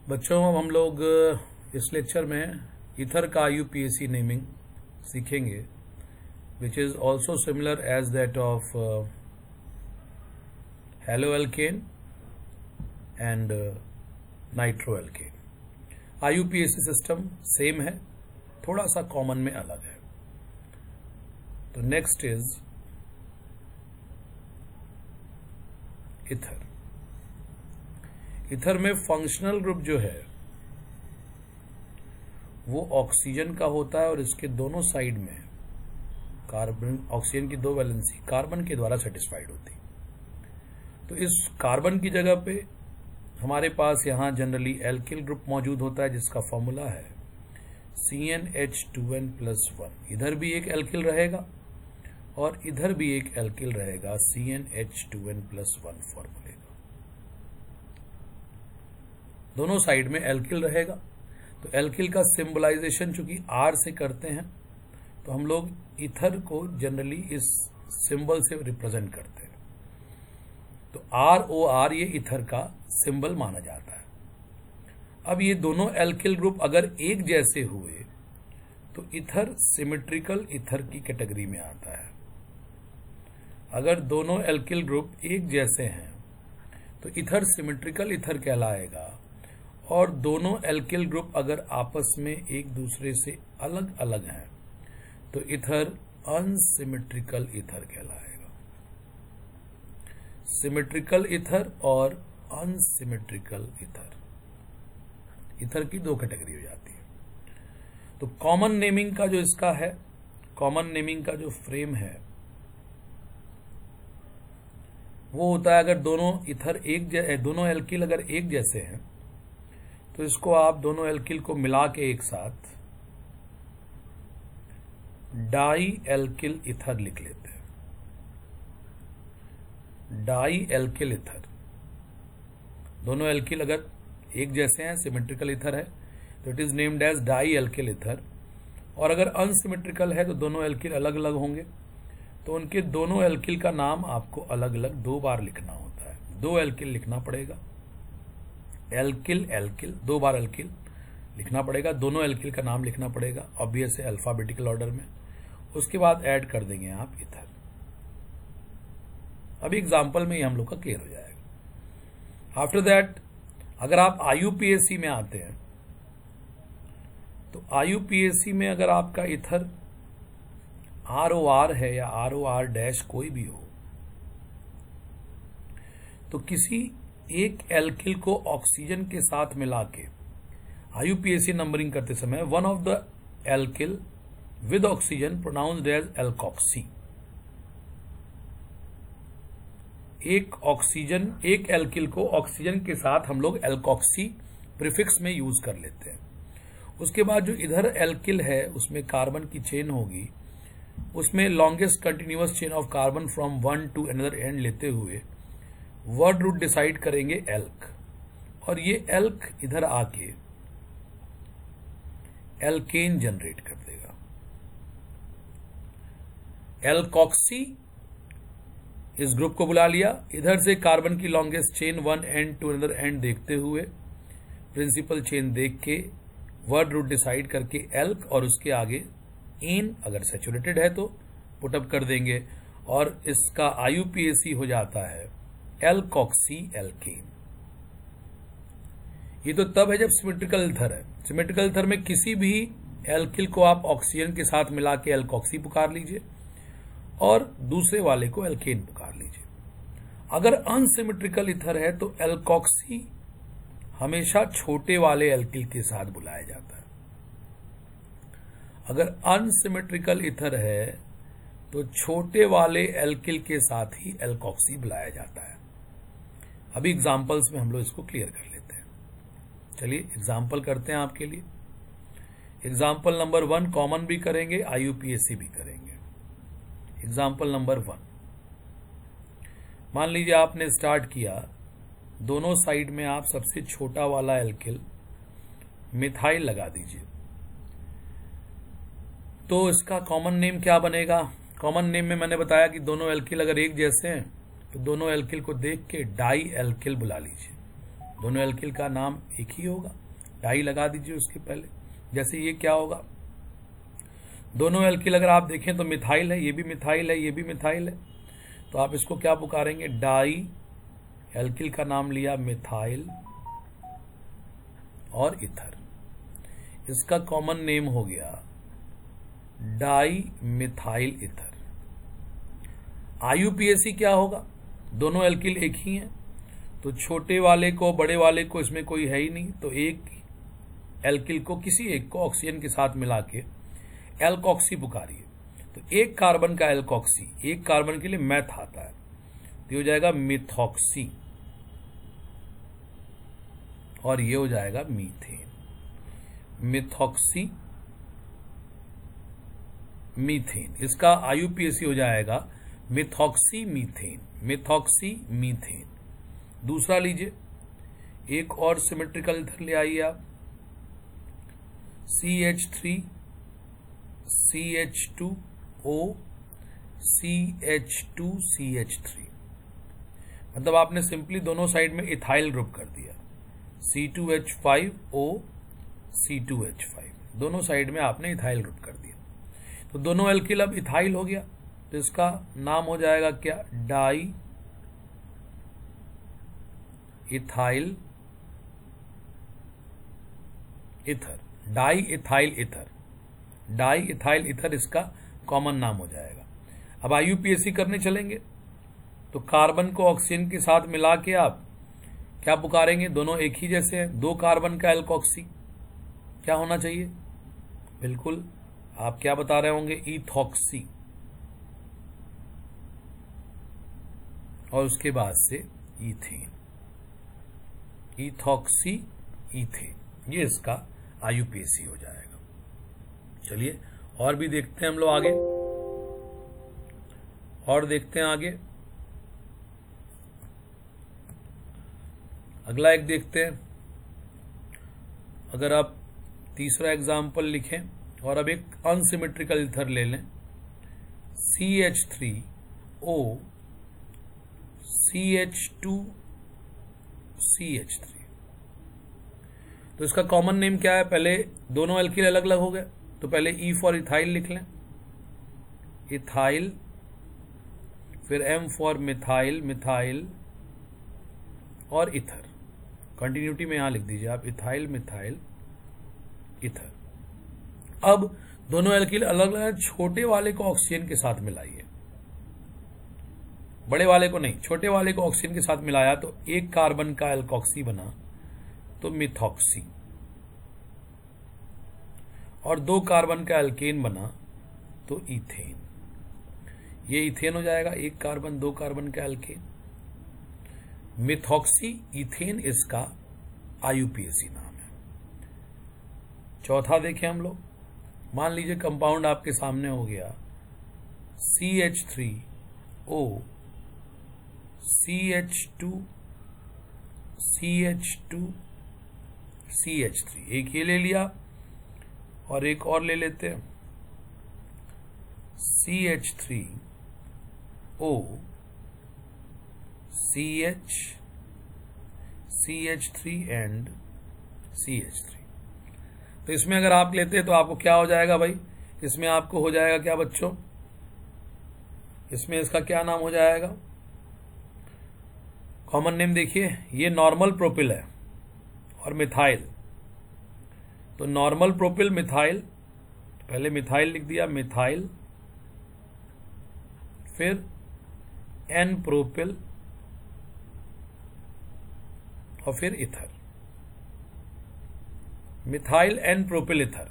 बच्चों हम लोग इस लेक्चर में ईथर का IUPAC नेमिंग सीखेंगे, which is also similar as that of haloalkane and nitroalkane. IUPAC system same है, थोड़ा सा कॉमन में अलग है। तो नेक्स्ट इज ईथर। ईथर में फंक्शनल ग्रुप जो है वो ऑक्सीजन का होता है और इसके दोनों साइड में कार्बन, ऑक्सीजन की 2 वैलेंसी कार्बन के द्वारा सेटिस्फाइड होती। तो इस कार्बन की जगह पे हमारे पास यहाँ जनरली एल्किल ग्रुप मौजूद होता है, जिसका फॉर्मूला है CnH2n+1। इधर भी एक एल्किल रहेगा और इधर भी एक एल्किल रहेगा, CnH2n+1 फॉर्मूले का। दोनों साइड में एल्किल रहेगा। तो एल्किल का सिंबलाइजेशन चूंकि R से करते हैं, तो हम लोग ईथर को जनरली इस सिंबल से रिप्रेजेंट करते हैं। तो ROR ये ईथर का सिंबल माना जाता है। अब ये दोनों एल्किल ग्रुप अगर एक जैसे हुए तो ईथर सिमेट्रिकल ईथर की कैटेगरी में आता है। अगर दोनों एल्किल ग्रुप एक जैसे हैं तो ईथर सिमेट्रिकल ईथर कहलाएगा, और दोनों एल्किल ग्रुप अगर आपस में एक दूसरे से अलग अलग हैं तो ईथर अनसिमेट्रिकल ईथर कहलाएगा। सिमेट्रिकल ईथर और अनसिमेट्रिकल ईथर, ईथर की 2 कैटेगरी हो जाती है। तो कॉमन नेमिंग का जो इसका है, कॉमन नेमिंग का जो फ्रेम है वो होता है, अगर दोनों ईथर दोनों एल्किल अगर एक जैसे हैं तो इसको आप दोनों एल्किल को मिला के एक साथ डाई एल्किल ईथर लिख लेते हैं। डाई एल्किल ईथर, दोनों एल्किल अगर एक जैसे हैं, सिमेट्रिकल ईथर है, तो it is named as die alkyl ether. और अगर अनसिमेट्रिकल है तो दोनों एल्किल अलग अलग होंगे, तो उनके दोनों एल्किल का नाम आपको अलग अलग 2 बार लिखना होता है। 2 एल्किल लिखना पड़ेगा, एल्किल एल्किल 2 बार एल्किल लिखना पड़ेगा, दोनों एल्किल का नाम लिखना पड़ेगा, ऑब्वियस है अल्फाबेटिकल ऑर्डर में। उसके बाद ऐड कर देंगे आप ईथर। अभी एग्जाम्पल में ही हम लोग का क्लियर हो जाएगा। आफ्टर दैट अगर आप IUPAC में आते हैं तो IUPAC में अगर आपका ईथर ROR है या ROR- कोई भी हो, तो किसी एक एल्किल को ऑक्सीजन के साथ मिला के IUPAC नंबरिंग करते समय one of the alkyl with oxygen pronounced as alkoxy. एक एल्किल को ऑक्सीजन के साथ हम लोग एल्कॉक्सी प्रीफिक्स में यूज कर लेते हैं। उसके बाद जो इधर एल्किल है उसमें कार्बन की चेन होगी, उसमें longest continuous chain of carbon from one two another and लेते हुए वर्ड रूट डिसाइड करेंगे एल्क, और ये एल्क इधर आके एल्केन जनरेट कर देगा। एल्कॉक्सी इस ग्रुप को बुला लिया, इधर से कार्बन की longest chain one end to another end देखते हुए प्रिंसिपल चेन देख के वर्ड रूट डिसाइड करके एल्क, और उसके आगे एन अगर सैचुरेटेड है तो पुटअप कर देंगे, और इसका IUPAC हो जाता है एल्कॉक्सी एल्केन। ये तो तब है जब सिमेट्रिकल ईथर है। सिमेट्रिकल ईथर में किसी भी एल्किल को आप ऑक्सीजन के साथ मिला के एल्कॉक्सी पुकार लीजिए और दूसरे वाले को एल्केन पुकार लीजिए। अगर अनसिमेट्रिकल ईथर है तो एल्कॉक्सी हमेशा छोटे वाले एल्किल के साथ बुलाया जाता है। अगर अनसिमेट्रिकल ईथर है तो छोटे वाले एल्किल के साथ ही एल्कॉक्सी बुलाया जाता है। अभी एग्जाम्पल्स में हम लोग इसको क्लियर कर लेते हैं। चलिए एग्जाम्पल करते हैं आपके लिए। एग्जाम्पल नंबर 1 कॉमन भी करेंगे, IUPAC भी करेंगे। एग्जाम्पल नंबर 1, मान लीजिए आपने स्टार्ट किया, दोनों साइड में आप सबसे छोटा वाला एल्किल मिथाइल लगा दीजिए। तो इसका कॉमन नेम क्या बनेगा? कॉमन नेम में मैंने बताया कि दोनों एल्किल अगर एक जैसे हैं तो दोनों एल्किल को देख के डाई एल्किल बुला लीजिए। दोनों एल्किल का नाम एक ही होगा, डाई लगा दीजिए उसके पहले। जैसे ये क्या होगा, दोनों एल्किल अगर आप देखें तो मिथाइल है, ये भी मिथाइल है, ये भी मिथाइल है, तो आप इसको क्या पुकारेंगे, डाई, एल्किल का नाम लिया मिथाइल और इथर, इसका कॉमन नेम हो गया डाई मिथाइल इथर। आईयूपीएसी क्या होगा, दोनों एल्किल एक ही हैं, तो छोटे वाले को बड़े वाले को इसमें कोई है ही नहीं, तो एक एल्किल को किसी एक को ऑक्सीजन के साथ मिला के एल्कॉक्सी पुकारिए। तो एक कार्बन का एल्कॉक्सी, एक कार्बन के लिए मैथ आता है, तो ये हो जाएगा मिथॉक्सी और ये हो जाएगा मीथेन। मिथॉक्सी मीथेन, इसका आईयूपीएसी हो जाएगा मिथॉक्सी मीथेन, मिथॉक्सी मीथेन। दूसरा लीजिए, एक और सिमेट्रिकल इथर ले आइए आप, CH3 CH2O CH2 CH3, मतलब आपने सिंपली दोनों साइड में इथाइल ग्रुप कर दिया, C2H5O C2H5, दोनों साइड में आपने इथाइल ग्रुप कर दिया, तो दोनों एल्किल अब इथाइल हो गया, तो इसका नाम हो जाएगा क्या, di ethyl ether, di ethyl ether, di ethyl ether इसका कॉमन नाम हो जाएगा। अब आईयूपीएसी करने चलेंगे, तो कार्बन को ऑक्सीजन के साथ मिला के आप क्या पुकारेंगे, दोनों एक ही जैसे हैं, दो कार्बन का एल्कॉक्सी क्या होना चाहिए, बिल्कुल आप क्या बता रहे होंगे, इथॉक्सी, और उसके बाद से इथेन, इथॉक्सी इथेन, ये इसका आईयूपीएसी हो जाएगा। चलिए और भी देखते हैं हम लोग आगे, और देखते हैं आगे, अगला एक देखते हैं। अगर आप तीसरा एग्जाम्पल लिखें और अब एक अनसिमेट्रिकल इथर ले लें, CH3O CH2 CH3, तो इसका कॉमन नेम क्या है, पहले दोनों एल्किल अलग अलग हो गए, तो पहले E फॉर इथाइल लिख लें, इथाइल, फिर M फॉर मिथाइल, मिथाइल और इथर, कंटिन्यूटी में यहां लिख दीजिए आप, इथाइल मिथाइल इथर। अब दोनों एल्किल अलग अलग, छोटे वाले को ऑक्सीजन के साथ मिलाइए, बड़े वाले को नहीं, छोटे वाले को ऑक्सीजन के साथ मिलाया तो एक कार्बन का एल्कॉक्सी बना, तो मिथॉक्सी, और दो कार्बन का एल्केन बना तो इथेन, ये इथेन हो जाएगा, एक कार्बन दो कार्बन का एल्केन, मिथॉक्सी इथेन इसका आईयूपीएसी नाम है। चौथा देखें हम लोग, मान लीजिए कंपाउंड आपके सामने हो गया CH3O CH2 CH2 CH3, एक ये ले लिया और एक और ले लेते हैं, CH3O CH CH3 and CH3। तो इसमें अगर आप लेते हैं तो आपको क्या हो जाएगा भाई, इसमें आपको हो जाएगा क्या बच्चों, इसमें इसका क्या नाम हो जाएगा, कॉमन नेम देखिए, ये नॉर्मल प्रोपिल है और मिथाइल, तो नॉर्मल प्रोपिल मिथाइल, पहले मिथाइल लिख दिया, मिथाइल, फिर एन प्रोपिल और फिर ether, methyl n propyl ether,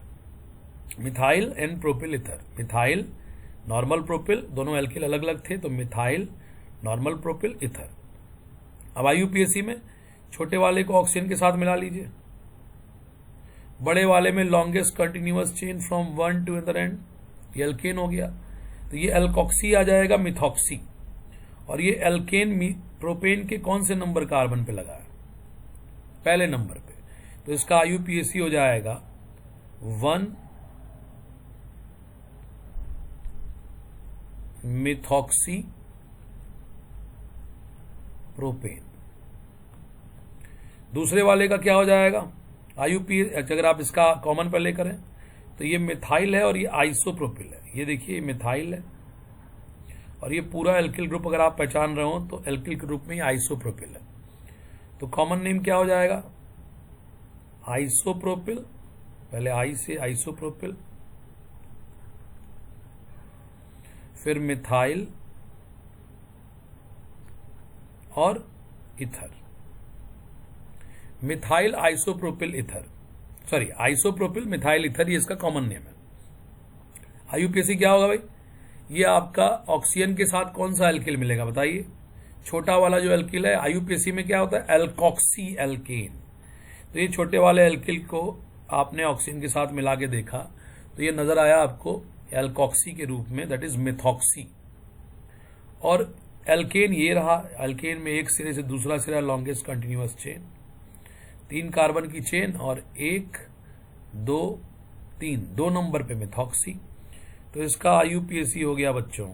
methyl n propyl ether, methyl normal propyl, दोनों एल्किल अलग अलग थे तो मिथाइल नॉर्मल प्रोपिल इथर। अब आईयूपीएसी में छोटे वाले को ऑक्सीजन के साथ मिला लीजिए, बड़े वाले में longest continuous chain from one two other and, ये एल्केन हो गया, तो ये एल्कॉक्सी आ जाएगा मिथॉक्सी, और ये एल्केन प्रोपेन के कौन से नंबर कार्बन पे लगा है, पहले नंबर पे, तो इसका आईयूपीएसी हो जाएगा 1 मिथॉक्सी प्रोपेन। दूसरे वाले का क्या हो जाएगा, IUPAC, अगर आप इसका कॉमन पहले करें तो ये मिथाइल है और ये आइसोप्रोपिल है। ये देखिए मिथाइल है और ये पूरा एल्किल ग्रुप अगर आप पहचान रहे हो तो एल्किल ग्रुप में आइसोप्रोपिल है। तो कॉमन नेम क्या हो जाएगा, आइसोप्रोपिल, पहले आई से आइसोप्रोपिल, फिर मिथाइल और ether, methyl isopropyl ether, sorry isopropyl methyl ether, ये इसका कॉमन नेम है। IUPAC क्या होगा भाई, ये आपका ऑक्सीजन के साथ कौन सा एल्किल मिलेगा बताइए, छोटा वाला जो एल्किल है। IUPAC में क्या होता है, एल्कॉक्सी एल्केन। तो ये छोटे वाले एल्किल को आपने ऑक्सीजन के साथ मिला के देखा तो ये नजर आया आपको एल्कॉक्सी के रूप में, दैट इज मिथॉक्सी। और एल्केन ये रहा, एल्केन में एक सिरे से दूसरा सिरा लॉन्गेस्ट कंटिन्यूअस चेन, 3 कार्बन की चेन और 1 2 3 2 नंबर पे मिथॉक्सी। तो इसका IUPAC हो गया बच्चों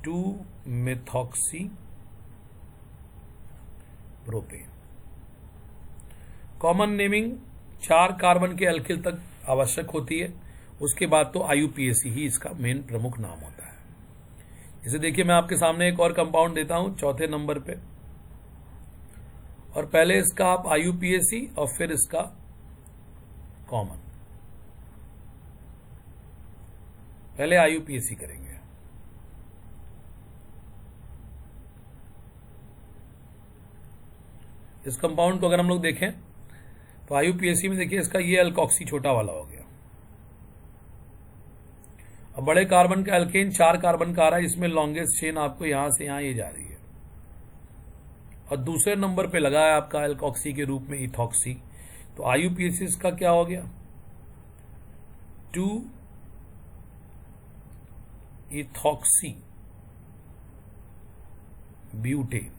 2-मिथॉक्सी प्रोपेन। कॉमन नेमिंग 4 कार्बन के एल्किल तक आवश्यक होती है, उसके बाद तो IUPAC ही इसका मेन प्रमुख नाम होता है। इसे देखिए मैं आपके सामने एक और कंपाउंड देता हूं 4थे नंबर पे, और पहले इसका आप IUPAC और फिर इसका कॉमन, पहले IUPAC करेंगे। इस कंपाउंड को अगर हम लोग देखें तो IUPAC में देखिए इसका ये एल्कॉक्सी छोटा वाला हो गया। अब बड़े कार्बन का एल्केन 4 कार्बन का आ रहा है, इसमें लॉन्गेस्ट चेन आपको यहां से यहां ये जा रही है, और दूसरे नंबर पे लगा है आपका एल्कॉक्सी के रूप में इथॉक्सी। तो IUPAC इसका क्या हो गया, 2-इथॉक्सी ब्यूटेन।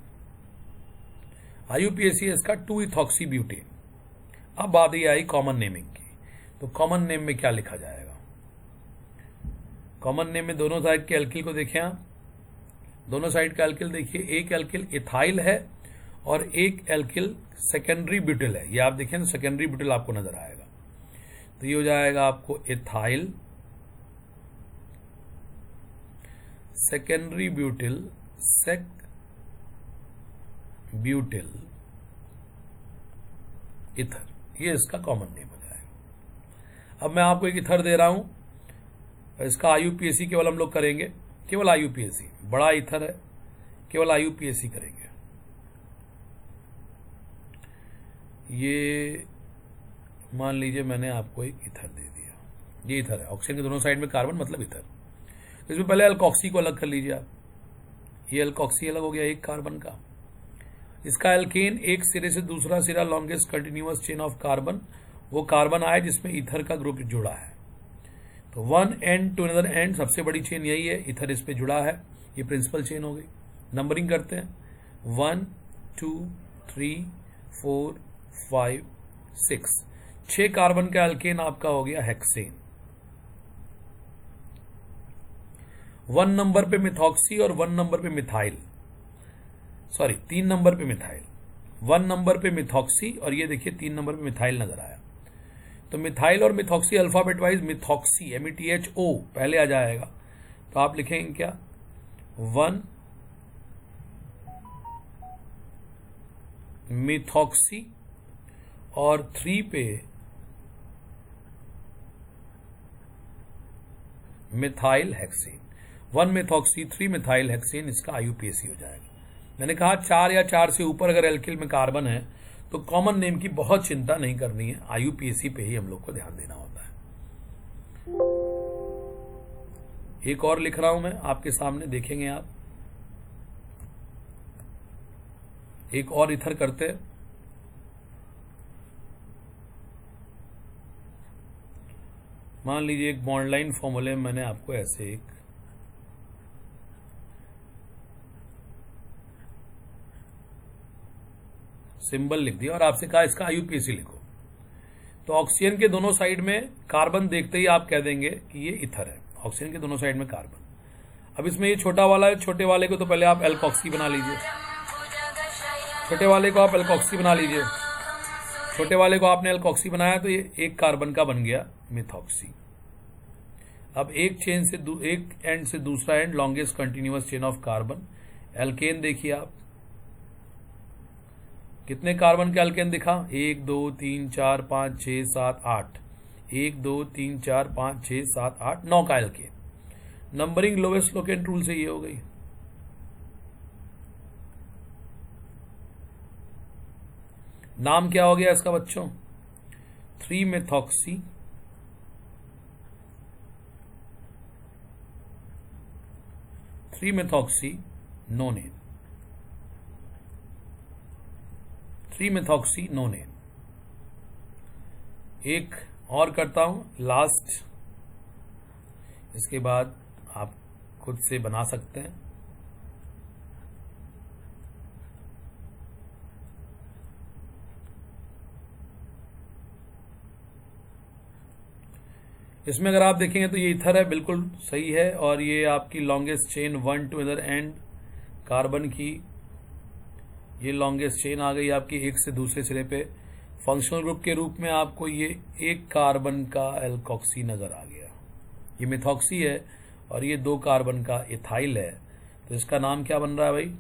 IUPAC इसका 2-इथॉक्सी ब्यूटेन। अब बात ये आई कॉमन नेमिंग की, तो कॉमन नेम में क्या लिखा जाएगा। कॉमन नेम में दोनों साइड के एल्किल को देखें आप, दोनों साइड का एल्किल देखिए, एक एल्किल इथाइल है और एक एल्किल सेकेंडरी ब्यूटिल है। ये आप देखें तो सेकेंडरी ब्यूटिल आपको नजर आएगा, तो ये हो जाएगा आपको इथाइल सेकेंडरी ब्यूटिल सेक ब्यूटिल इथर, ये इसका कॉमन नेम हो जाएगा। अब मैं आपको एक इथर दे रहा हूं, इसका IUPAC केवल हम लोग करेंगे, केवल IUPAC, बड़ा इथर है, केवल IUPAC करेंगे। ये मान लीजिए मैंने आपको एक इथर दे दिया, ये इथर है, ऑक्सीजन के दोनों साइड में कार्बन मतलब इथर। इसमें पहले एल्कॉक्सी को अलग कर लीजिए आप, ये एल्कॉक्सी अलग हो गया एक कार्बन का। इसका एल्केन एक सिरे से दूसरा सिरा longest continuous chain of carbon, वो कार्बन आया जिसमें इथर का ग्रुप जुड़ा है। तो one end to another end, सबसे बड़ी चेन यही है, इथर इस पे जुड़ा है, ये प्रिंसिपल चेन हो गई। नंबरिंग करते हैं, 1 2 3 4 5 6, 6 कार्बन का एल्केन आपका हो गया हेक्सेन। 1 नंबर पे मिथॉक्सी और 1 नंबर पे मिथाइल, सॉरी 3 नंबर पे मिथाइल, 1 नंबर पे मिथॉक्सी और ये देखिए 3 नंबर पे मिथाइल नजर आया। तो मिथाइल और methoxy alphabet wise methoxy METHO पहले आ जाएगा, तो आप लिखेंगे क्या, 1 मिथॉक्सी और 3 पे methyl hexane, 1 methoxy 3 methyl hexane, इसका IUPAC हो जाएगा। मैंने कहा 4 या 4 से ऊपर अगर एल्किल में कार्बन है तो कॉमन नेम की बहुत चिंता नहीं करनी है, IUPAC पे ही हम लोग को ध्यान देना होता है। एक और लिख रहा हूं मैं आपके सामने, देखेंगे आप, एक और इथर करते हैं। मान लीजिए एक बॉन्ड लाइन फॉर्मूले में मैंने आपको ऐसे एक सिंबल लिख दिया और आपसे कहा इसका IUPAC लिखो, तो ऑक्सीजन के दोनों साइड में कार्बन देखते ही आप कह देंगे कि ये इथर है, ऑक्सीजन के दोनों साइड में कार्बन। अब इसमें ये छोटा वाला है, छोटे वाले को तो पहले आप एल्कॉक्सी बना लीजिए, छोटे वाले को आप एल्कोक्सी बना लीजिए। छोटे वाले को आपने एल्कोक्सी बनाया तो ये एक कार्बन का बन गया मिथॉक्सी। अब एक एंड से दूसरा end longest continuous chain of carbon alkane देखिए आप, कितने कार्बन के एल्केन दिखा? 1 2 3 4 5 6 7 8, 1 2 3 4 5 6 7 8 9 का alkane. Numbering lowest locant rule से ये हो गई। नाम क्या हो गया इसका बच्चों? 3-methoxy, 3-methoxy nonane, 3-methoxy nonane। एक और करता हूं लास्ट, इसके बाद आप खुद से बना सकते हैं। इसमें अगर आप देखेंगे तो ये इथर है, बिल्कुल सही है, और ये आपकी longest chain 1 to other end carbon की ये लॉन्गेस्ट चेन आ गई आपकी एक से दूसरे सिरे पे। फंक्शनल ग्रुप के रूप में आपको ये एक कार्बन का एल्कोक्सी नजर आ गया, ये मिथॉक्सी है, और ये 2 कार्बन का इथाइल है। तो इसका नाम क्या बन रहा है भाई?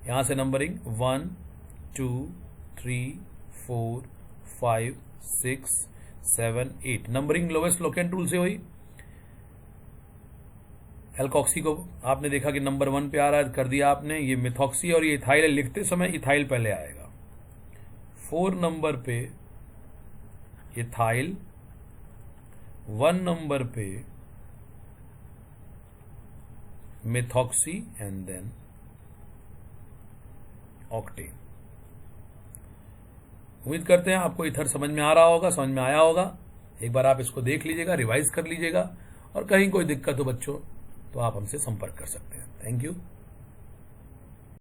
यहां से numbering 1 2 3 4 5 6 7 8, numbering lowest locant rule से हुई। एल्कोक्सी को आपने देखा कि नंबर 1 पे आ रहा है, कर दिया आपने। ये मिथॉक्सी और ये इथाइल है, लिखते समय इथाइल पहले आएगा। 4 नंबर पे इथाइल, 1 नंबर पे मिथॉक्सी एंड देन ऑक्टेन। उम्मीद करते हैं आपको इथर समझ में आ रहा होगा, समझ में आया होगा। एक बार आप इसको देख लीजिएगा, रिवाइज कर लीजिएगा, और कहीं कोई दिक्कत हो बच्चों तो आप हमसे संपर्क कर सकते हैं। Thank you.